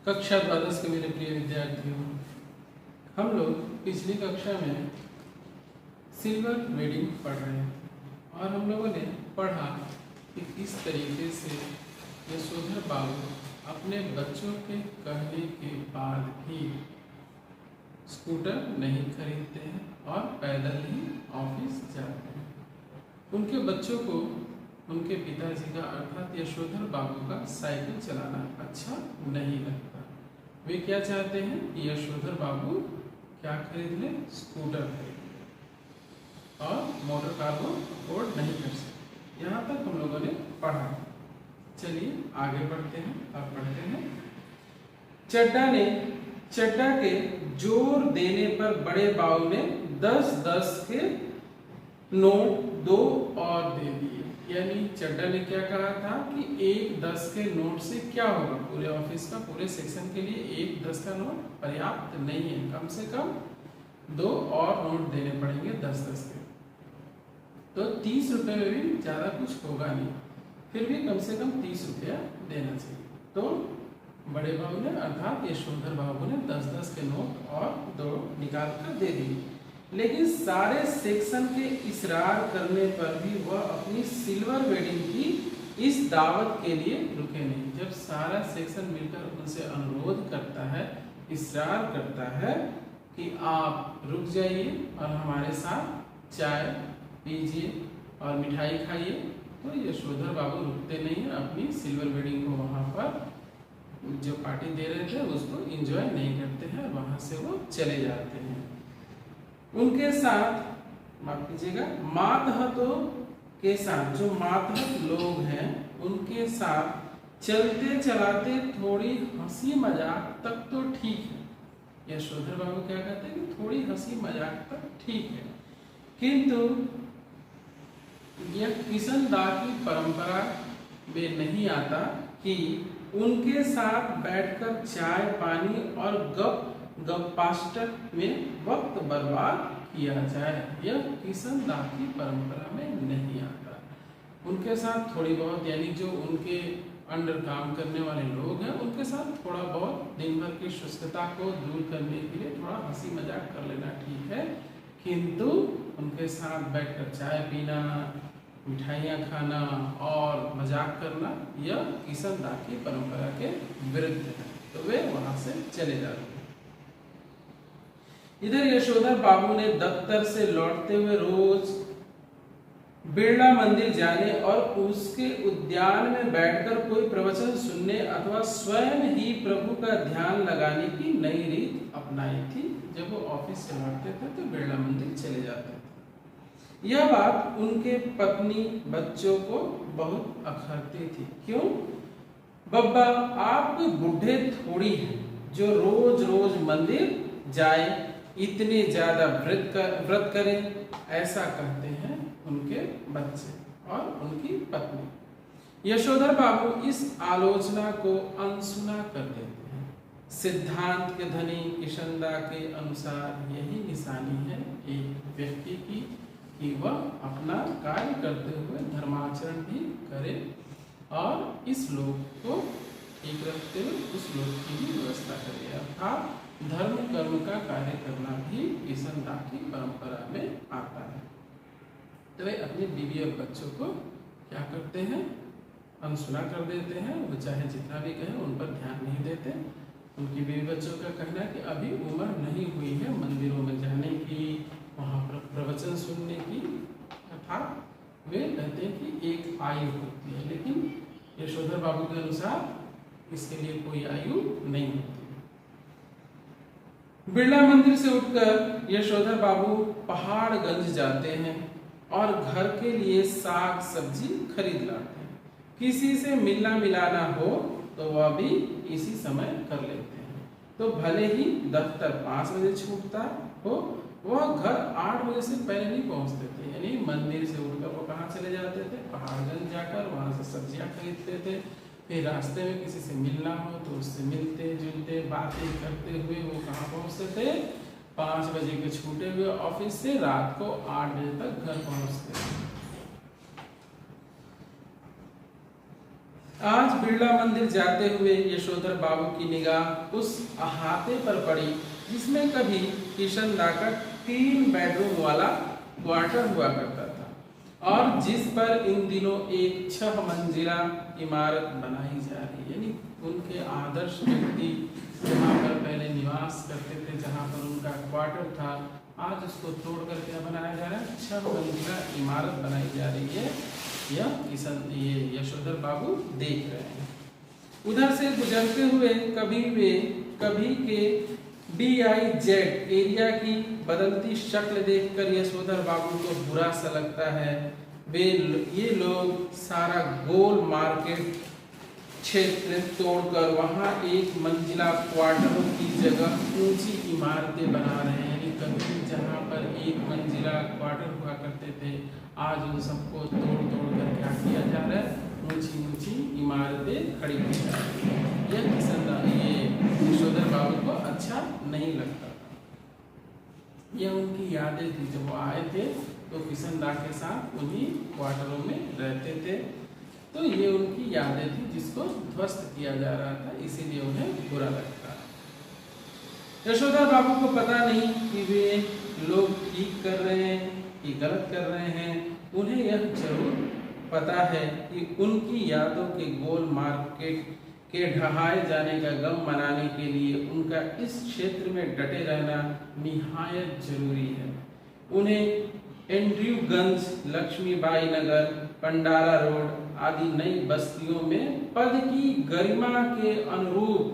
कक्षा द्वादश के मेरे प्रिय विद्यार्थियों, हम लोग पिछली कक्षा में सिल्वर वेडिंग पढ़ रहे हैं और हम लोगों ने पढ़ा कि किस तरीके से यशोधर बाबू अपने बच्चों के कहने के बाद भी स्कूटर नहीं खरीदते हैं और पैदल ही ऑफिस जाते हैं। उनके बच्चों को उनके पिताजी का अर्थात यशोधर बाबू का साइकिल चलाना अच्छा नहीं लगता। वे क्या चाहते हैं कि यशोधर बाबू क्या खरीद ले, स्कूटर खरीद ले और मोटर कार को अफोर्ड नहीं कर सकते। यहाँ तक हम लोगों ने पढ़ा। चलिए आगे बढ़ते हैं। अब पढ़ते हैं। चड्डा के जोर देने पर बड़े बाबू ने 10-10 के नोट 2 और दे दिए। यानी चड्डा ने क्या कहा था कि 1-10 के नोट से क्या होगा, पूरे ऑफिस का पूरे सेक्शन के लिए 1-10 का नोट पर्याप्त नहीं है, कम से कम 2 और नोट देने पड़ेंगे 10-10 के। तो 30 रुपये में भी ज्यादा कुछ होगा नहीं, फिर भी कम से कम 30 रुपया देना चाहिए। तो बड़े बाबू ने अर्थात यशोधर बाबू ने 10-10 के नोट और 2 निकाल कर दे दिए। लेकिन सारे सेक्शन के इसरार करने पर भी वह अपनी सिल्वर वेडिंग की इस दावत के लिए रुके नहीं। जब सारा सेक्शन मिलकर उनसे अनुरोध करता है, इसरार करता है कि आप रुक जाइए और हमारे साथ चाय पीजिए और मिठाई खाइए, तो यशोधर बाबू रुकते नहीं है। अपनी सिल्वर वेडिंग को वहाँ पर जो पार्टी दे रहे थे उसको एंजॉय नहीं करते हैं, वहाँ से वो चले जाते हैं। उनके साथ माफ कीजिएगा, मातहतों के साथ, जो मातहत लोग हैं उनके साथ चलते चलाते थोड़ी हंसी मजाक तक तो ठीक है। यशोधर बाबू क्या कहते हैं कि थोड़ी हंसी मजाक तक ठीक है, किंतु यह किशन दा की परंपरा में नहीं आता कि उनके साथ बैठकर चाय पानी और गप्पाष्टक में वक्त बर्बाद किया जाए। यह किशन दा की परंपरा में नहीं आता। उनके साथ थोड़ी बहुत, यानी जो उनके अंडर काम करने वाले लोग हैं उनके साथ थोड़ा बहुत दिन भर की शुष्कता को दूर करने के लिए थोड़ा हंसी मजाक कर लेना ठीक है, किंतु उनके साथ बैठकर चाय पीना, मिठाइयाँ खाना और मजाक करना यह किशन दा की परंपरा के विरुद्ध है। तो वे वहां से चले जाते हैं। इधर यशोधर बाबू ने दफ्तर से लौटते हुए रोज बिरला मंदिर जाने और उसके उद्यान में बैठकर कोई प्रवचन सुनने अथवा स्वयं ही प्रभु का ध्यान लगाने की नई रीत अपनाई थी। जब वो ऑफिस से लौटते थे तो बिरला मंदिर चले जाते थे। यह बात उनके पत्नी बच्चों को बहुत अखरती थी। क्यों? बब्बा, आप कोई बूढ़े थोड़ी हैं जो रोज रोज मंदिर जाए, इतने ज्यादा व्रत करें, ऐसा कहते हैं उनके बच्चे और उनकी पत्नी। यशोधर बाबू इस आलोचना को अनसुना कर देते हैं। सिद्धांत के धनी किशन दा के अनुसार यही निशानी है एक व्यक्ति की कि वह अपना कार्य करते हुए धर्माचरण भी करे और इस लोक को ठीक रखते हुए उस लोक की भी व्यवस्था करे। अर्थात धर्म कर्म का कार्य करना भी किशन दा की परंपरा में आता है। तो वे अपनी बीवी और बच्चों को क्या करते हैं, अनसुना कर देते हैं। वो चाहे जितना भी कहें उन पर ध्यान नहीं देते। उनकी बीवी बच्चों का कहना है कि अभी उम्र नहीं हुई है मंदिरों में जाने की, वहाँ पर प्रवचन सुनने की। अर्थात वे कहते हैं कि एक आयु होती है, लेकिन यशोधर बाबू के अनुसार इसके लिए कोई आयु नहीं होती। बिरला मंदिर से उठकर यशोधर बाबू पहाड़गंज जाते हैं और घर के लिए साग सब्जी खरीद लाते हैं। किसी से मिलना मिलाना हो तो वह भी इसी समय कर लेते हैं। तो भले ही दफ्तर 5 बजे छूटता हो, वह घर 8 बजे से पहले नहीं पहुंचते थे। यानी मंदिर से उठकर वो कहाँ चले जाते थे, पहाड़गंज जाकर वहां से सब्जियां खरीदते थे। फिर रास्ते में किसी से मिलना हो तो उससे मिलते जुलते बातें करते हुए वो कहाँ पहुंचते थे, 5 बजे के छूटे हुए ऑफिस से रात को 8 बजे तक घर पहुंचते थे। आज बिरला मंदिर जाते हुए यशोधर बाबू की निगाह उस अहाते पर पड़ी जिसमें कभी किशन दा का 3 बेडरूम वाला क्वार्टर हुआ करता था और जिस पर इन दिनों एक 6 मंजिला इमारत बनाई जा रही है। यानी उनके आदर्श व्यक्ति जहाँ पर पहले निवास करते थे, जहाँ पर उनका क्वार्टर था, आज उसको तोड़ कर क्या बनाया जा रहा है, 6 मंजिला इमारत बनाई जा रही है। ये यशोधर बाबू देख रहे हैं। उधर से गुजरते हुए कभी के DIZ एरिया की बदलती शक्ल देखकर यशोधर बाबू को बुरा सा लगता है। ये लोग सारा गोल मार्केट क्षेत्र तोड़कर वहां एक मंजिला क्वार्टरों की जगह ऊंची इमारतें बना रहे हैं। यानी कभी जहां पर एक मंजिला क्वार्टर हुआ करते थे, आज उन सबको तोड़ कर क्या किया जा रहा है, ऊंची इमारतें खड़ी की जा रही है। ये यशोधर बाबू को अच्छा नहीं लगता था। यह उनकी यादें थी। जब वो आए थे तो किशन दा के साथ उन्हीं क्वार्टरों में रहते थे, तो ये उनकी यादें थी जिसको ध्वस्त किया जा रहा था, इसीलिए उन्हें बुरा लगता। यशोधर बाबू को पता नहीं कि वे लोग ठीक कर रहे हैं कि गलत कर रहे हैं। उन्हें यह जरूर पता है कि उनकी यादों के गोल मार्केट के ढहाए जाने का गम मनाने के लिए उनका इस क्षेत्र में डटे रहना निहायत जरूरी है। उन्हें एंड्रयूगंज, लक्ष्मीबाई नगर, पंडारा रोड आदि नई बस्तियों में पद की गरिमा के अनुरूप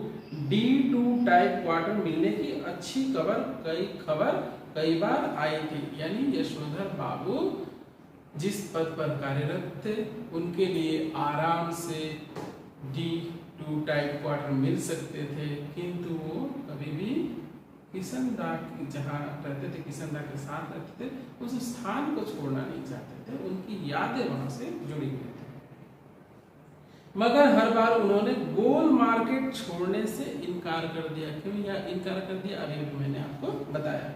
D2 टाइप क्वार्टर मिलने की अच्छी खबर कई बार आई थी। यानी यशोधर बाबू जिस पद पर कार्यरत थे, उनके लिए आराम से D2 टाइप क्वार्टर मिल सकते थे, किंतु वो कभी भी किशन दा जहाँ रहते थे, किशन दा के साथ रहते थे, उस स्थान को छोड़ना नहीं चाहते थे। उनकी यादें वहां से जुड़ी हुई थी। मगर हर बार उन्होंने गोल मार्केट छोड़ने से इनकार कर दिया। क्यों इनकार कर दिया, अभी मैंने आपको बताया।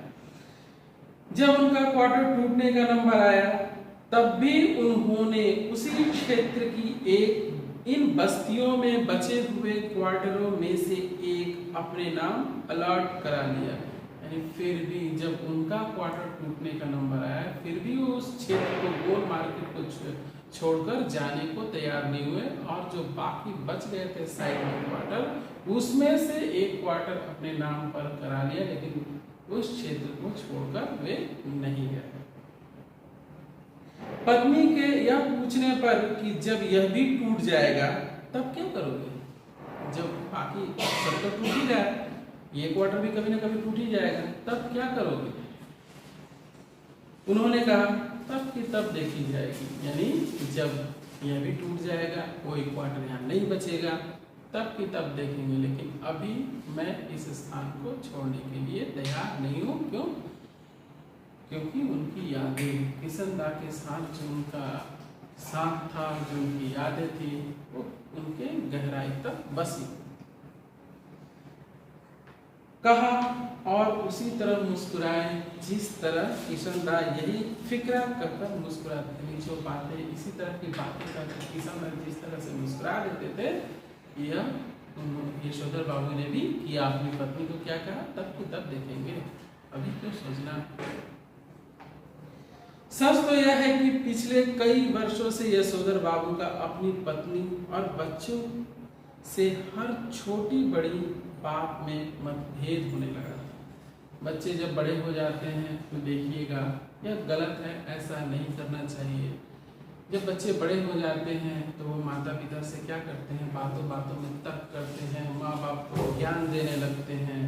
जब उनका क्वार्टर टूटने का नंबर आया, तब भी उन्होंने उसी क्षेत्र की इन बस्तियों में बचे हुए क्वार्टरों में से एक अपने नाम अलॉट करा लिया। यानी फिर भी जब उनका क्वार्टर टूटने का नंबर आया, फिर भी वो उस क्षेत्र को, गोल मार्केट को छोड़कर जाने को तैयार नहीं हुए, और जो बाकी बच गए थे साइड में क्वार्टर, उसमें से एक क्वार्टर अपने नाम पर करा लिया, लेकिन उस क्षेत्र को छोड़कर वे नहीं गए। पत्नी के यह पूछने पर कि जब यह भी टूट जाएगा तब क्या करोगे, जब बाकी सब तो टूट ही रहा है, ये क्वार्टर भी कभी ना कभी टूट ही जाएगा, तब क्या करोगे। उन्होंने कहा तब की तब देखी जाएगी। यानी जब यह भी टूट जाएगा, कोई क्वार्टर यहाँ नहीं बचेगा, तब की तब देखेंगे, लेकिन अभी मैं इस स्थान को छोड़ने के लिए तैयार नहीं हूँ। क्यों? क्योंकि उनकी यादें, किशन दा के साथ जो उनका साथ था, जो उनकी यादें थी, वो उनके गहराई तक बसी। कहा और उसी तरह मुस्कुराए जिस तरह किशन दा यही फिक्र कर मुस्कुराते थे। जो बातें, इसी तरह की बातें करके किशन दा जिस तरह से मुस्कुरा देते थे, यह यशोधर बाबू ने भी किया। अपनी पत्नी को क्या कहा, तब की तब देखेंगे, अभी क्यों सोचना। सच तो यह है कि पिछले कई वर्षों से यशोधर बाबू का अपनी पत्नी और बच्चों से हर छोटी बड़ी बात में मतभेद होने लगा था। बच्चे जब बड़े हो जाते हैं तो देखिएगा, यह गलत है, ऐसा नहीं करना चाहिए। जब बच्चे बड़े हो जाते हैं तो वो माता पिता से क्या करते हैं, बातों बातों में तर्क करते हैं, माँ बाप को ज्ञान देने लगते हैं।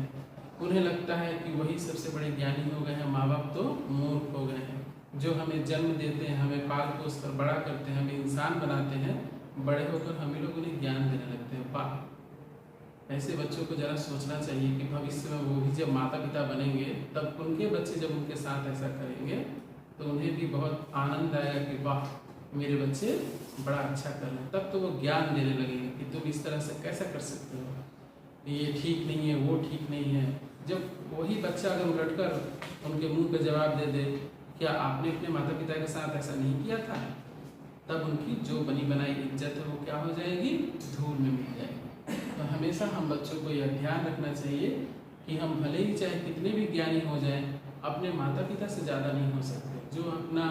उन्हें लगता है कि वही सबसे बड़े ज्ञानी हो गए हैं, माँ बाप तो मूर्ख हो गए हैं। जो हमें जन्म देते हैं, हमें पाल पोस कर बड़ा करते हैं, हमें इंसान बनाते हैं, बड़े होकर हम ही लोग उन्हें ज्ञान देने लगते हैं। वाह, ऐसे बच्चों को जरा सोचना चाहिए कि भविष्य में वो भी जब माता पिता बनेंगे, तब उनके बच्चे जब उनके साथ ऐसा करेंगे तो उन्हें भी बहुत आनंद आएगा कि वाह मेरे बच्चे बड़ा अच्छा कर रहे हैं। तब तो वो ज्ञान देने लगेंगे कि तुम इस तरह से कैसा कर सकते हो, ये ठीक नहीं है, वो ठीक नहीं है। जब वही बच्चा अगर उलटकर उनके मुंह पे जवाब दे दे, क्या आपने अपने माता पिता के साथ ऐसा नहीं किया था, तब उनकी जो बनी बनाई इज्जत है वो क्या हो जाएगी, धूल में मिल जाएगी। तो हमेशा हम बच्चों को यह ध्यान रखना चाहिए कि हम भले ही चाहे कितने भी ज्ञानी हो जाएं, अपने माता पिता से ज़्यादा नहीं हो सकते, जो अपना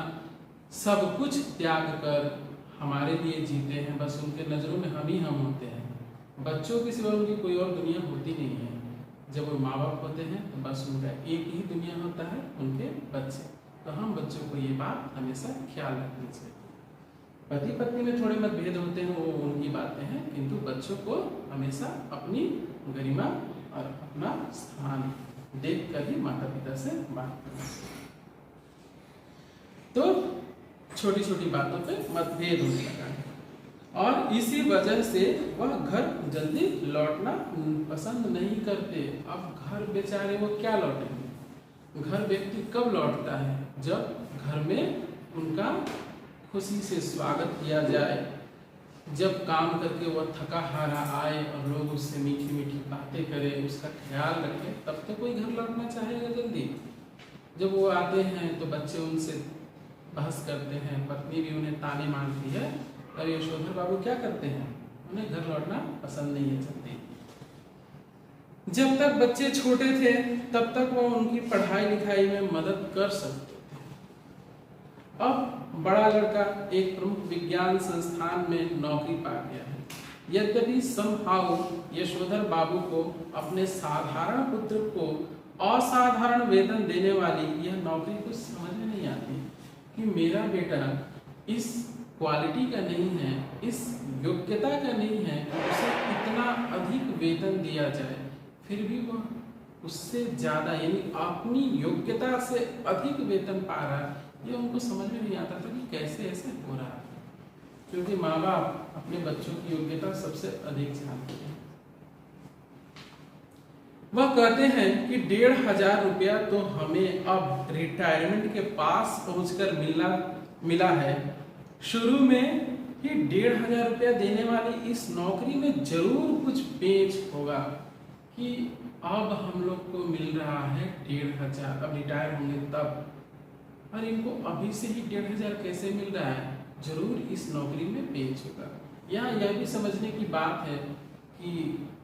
सब कुछ त्याग कर हमारे लिए जीते हैं। बस उनके नज़रों में हम ही हम होते हैं, बच्चों के सिवा उनकी कोई और दुनिया होती नहीं है। जब वो माँ बाप होते हैं तो बस उनका एक ही दुनिया होता है, उनके बच्चे। तो हम बच्चों को ये बात हमेशा ख्याल रखनी चाहिए। पति पत्नी में थोड़े मतभेद होते हैं, वो उनकी बातें हैं, किंतु बच्चों को हमेशा अपनी गरिमा और अपना स्थान देख कर ही माता पिता से बात करना चाहिए। तो छोटी छोटी बातों पे मतभेद होने लगा है और इसी वजह से वह घर जल्दी लौटना पसंद नहीं करते। अब घर बेचारे वो क्या लौटेंगे, घर व्यक्ति कब लौटता है, जब घर में उनका खुशी से स्वागत किया जाए, जब काम करके वह थका हारा आए और लोग उससे मीठी मीठी बातें करें, उसका ख्याल रखें, तब तो कोई घर लौटना चाहेगा जल्दी। जब वो आते हैं तो बच्चे उनसे बहस करते हैं, पत्नी भी उन्हें ताने मारती है, और यशोधर बाबू क्या करते हैं, उन्हें घर लौटना पसंद नहीं है जल्दी। जब तक बच्चे छोटे थे तब तक वो उनकी पढ़ाई लिखाई में मदद कर सकते थे। अब बड़ा लड़का एक प्रमुख विज्ञान संस्थान में नौकरी पा गया है। यद्यपि समहाउ यशोधर बाबू को अपने साधारण पुत्र को असाधारण वेतन देने वाली यह नौकरी कुछ समझ में नहीं आती कि मेरा बेटा इस क्वालिटी का नहीं है, इस योग्यता का नहीं है, उसे इतना अधिक वेतन दिया जाए, फिर भी वह उससे ज़्यादा यानी अपनी योग्यता से अधिक वेतन पा रहा है। ये उनको समझ में नहीं आता था कि कैसे ऐसे हो रहा है, क्योंकि माँ बाप अपने बच्चों की योग्यता सबसे अधिक जानते हैं। वह कहते हैं कि 1500 रुपया तो हमें अब रिटायरमेंट के पास पहुंचकर मिला है। शुरू में ही 1500 रुपया देने वाली इस नौकरी में जरूर कुछ पेच होगा कि अब हम लोग को मिल रहा है 1500, अब रिटायर होंगे तब, और इनको अभी से ही 1500 कैसे मिल रहा है, जरूर इस नौकरी में पेच होगा। यहाँ यह भी समझने की बात है कि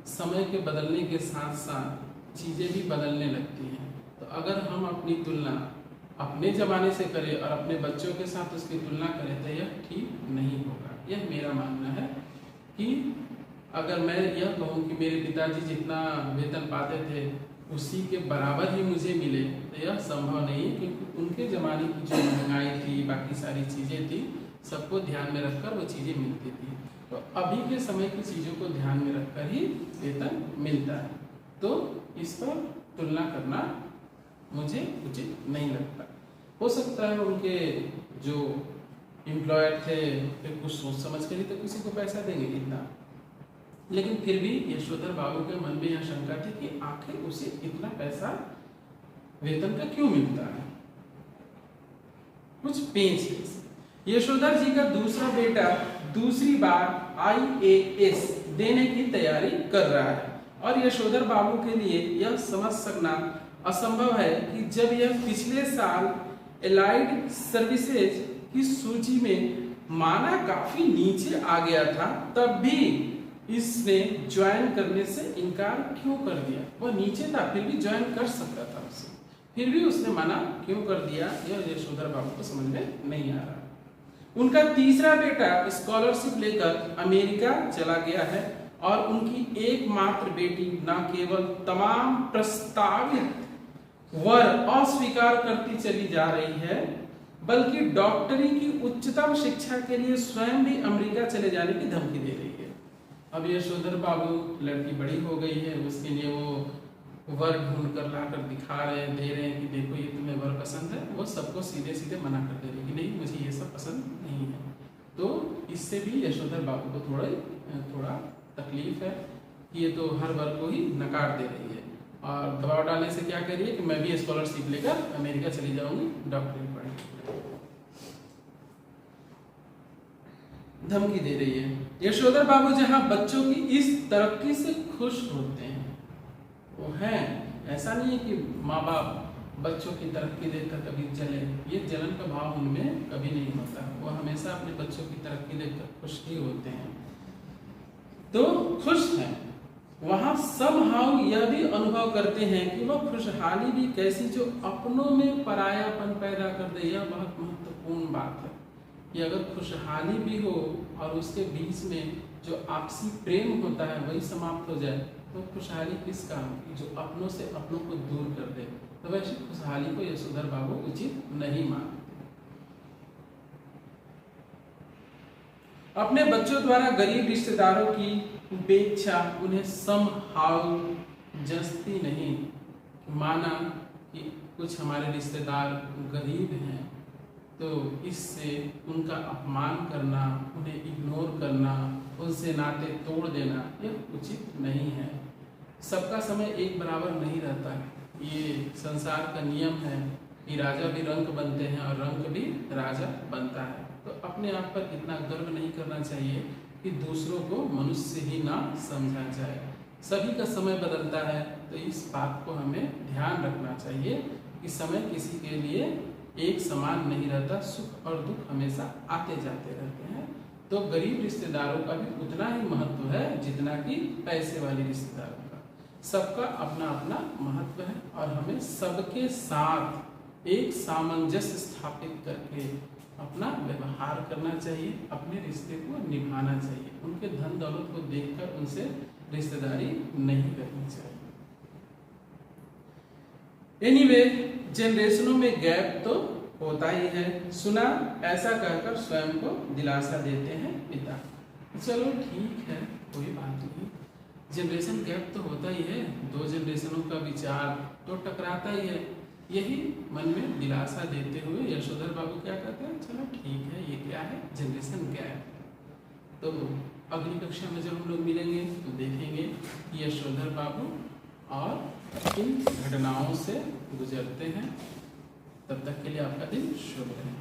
समय के बदलने के साथ साथ चीज़ें भी बदलने लगती हैं। तो अगर हम अपनी तुलना अपने ज़माने से करें और अपने बच्चों के साथ उसकी तुलना करें तो यह ठीक नहीं होगा। यह मेरा मानना है कि अगर मैं यह कहूँ कि मेरे पिताजी जितना वेतन पाते थे उसी के बराबर ही मुझे मिले, तो यह संभव नहीं है, क्योंकि उनके ज़माने की जो महंगाई थी, बाकी सारी चीज़ें थी, सबको ध्यान में रखकर वो चीज़ें मिलती थी। तो अभी के समय की चीज़ों को ध्यान में रखकर ही वेतन मिलता है, तो इस पर तुलना करना मुझे उचित नहीं लगता। हो सकता है उनके जो एम्प्लॉयर थे फिर कुछ सोच समझ कर ही तो किसी को पैसा देंगे इतना, लेकिन फिर भी यशोधर बाबू के मन में यह शंका थी कि आखिर उसे इतना पैसा वेतन का क्यों मिलता है, कुछ पेंच है। यशोधर जी का दूसरा बेटा दूसरी बार IAS देने की तैयारी कर रहा है और यशोधर बाबू के लिए यह समझ सकना असंभव है कि जब यह पिछले साल एलाइड सर्विसेज की सूची में माना काफी नीचे आ गया था, तब भी इसने ज्वाइन करने से इनकार क्यों कर दिया। वह नीचे था फिर भी ज्वाइन कर सकता था उसे, फिर भी उसने मना क्यों कर दिया, यह यशोधर बाबू को समझ में नहीं आ रहा। उनका तीसरा बेटा स्कॉलरशिप लेकर अमेरिका चला गया है और उनकी एकमात्र बेटी न केवल तमाम प्रस्तावित वर अस्वीकार करती चली जा रही है, बल्कि डॉक्टरी की उच्चतम शिक्षा के लिए स्वयं भी अमेरिका चले जाने की धमकी दे रही है। अब यशोधर बाबू लड़की बड़ी हो गई है, उसके लिए वो वर ढूंढ कर ला कर दिखा रहे हैं, दे रहे हैं कि देखो ये तुम्हें वर पसंद है, वो सबको सीधे सीधे मना कर दे रही है कि नहीं मुझे ये सब पसंद नहीं है। तो इससे भी यशोधर बाबू को थोड़ा तकलीफ है कि ये तो हर वर्ग को ही नकार दे रही है और दबाव डालने से क्या कह रही है कि मैं भी स्कॉलरशिप लेकर अमेरिका चली जाऊंगी डॉक्टरी पढ़ने, धमकी दे रही है। यशोधर बाबू जहां बच्चों की इस तरक्की से खुश होते हैं वो हैं, ऐसा नहीं है कि माँ बाप बच्चों की तरक्की देखकर कभी जले, ये जलन का भाव उनमें कभी नहीं होता। वो हमेशा अपने बच्चों की तरक्की देखकर खुश ही होते हैं, तो खुश हैं। वहां समहाउ यह भी अनुभव करते हैं कि वह खुशहाली भी कैसी जो अपनों में परायापन पैदा कर दे। यह बहुत महत्वपूर्ण बात है कि अगर खुशहाली भी हो और उसके बीच में जो आपसी प्रेम होता है वही समाप्त हो जाए तो खुशहाली किस काम की, जो अपनों से अपनों को दूर कर दे। तो वैसे खुशहाली को यशोधर बाबू उचित नहीं मानते। अपने बच्चों द्वारा गरीब रिश्तेदारों की उपेक्षा उन्हें समहाउ जस्ती नहीं। माना कि कुछ हमारे रिश्तेदार गरीब हैं तो इससे उनका अपमान करना, उन्हें इग्नोर करना, उनसे नाते तोड़ देना यह उचित नहीं है। सबका समय एक बराबर नहीं रहता है, ये संसार का नियम है कि राजा भी रंक बनते हैं और रंक भी राजा बनता है। तो अपने आप पर इतना गर्व नहीं करना चाहिए कि दूसरों को मनुष्य ही ना समझा जाए। सभी का समय बदलता है, तो इस बात को हमें ध्यान रखना चाहिए कि समय किसी के लिए एक समान नहीं रहता, सुख और दुख हमेशा आते जाते रहते हैं। तो गरीब रिश्तेदारों का भी उतना ही महत्व है जितना कि पैसे वाले रिश्तेदारों का। सबका अपना अपना महत्व है और हमें सबके साथ एक सामंजस्य स्थापित करके अपना व्यवहार करना चाहिए, अपने रिश्ते को निभाना चाहिए। उनके धन दौलत को देखकर उनसे रिश्तेदारी नहीं करनी चाहिए। एनीवे, जनरेशनों में गैप तो होता ही है। सुना, ऐसा कहकर स्वयं को दिलासा देते हैं पिता। चलो ठीक है, कोई बात नहीं, जनरेशन गैप तो होता ही है, दो जनरेशनों का विचार तो टकराता ही है। यही मन में दिलासा देते हुए यशोधर बाबू क्या कहते हैं, चलो ठीक है, ये क्या है, जनरेशन गैप। तो अगली कक्षा में जब हम लोग मिलेंगे तो देखेंगे कि यशोधर बाबू और इन घटनाओं से गुजरते हैं। तब तक के लिए आपका दिन शुभ रहे।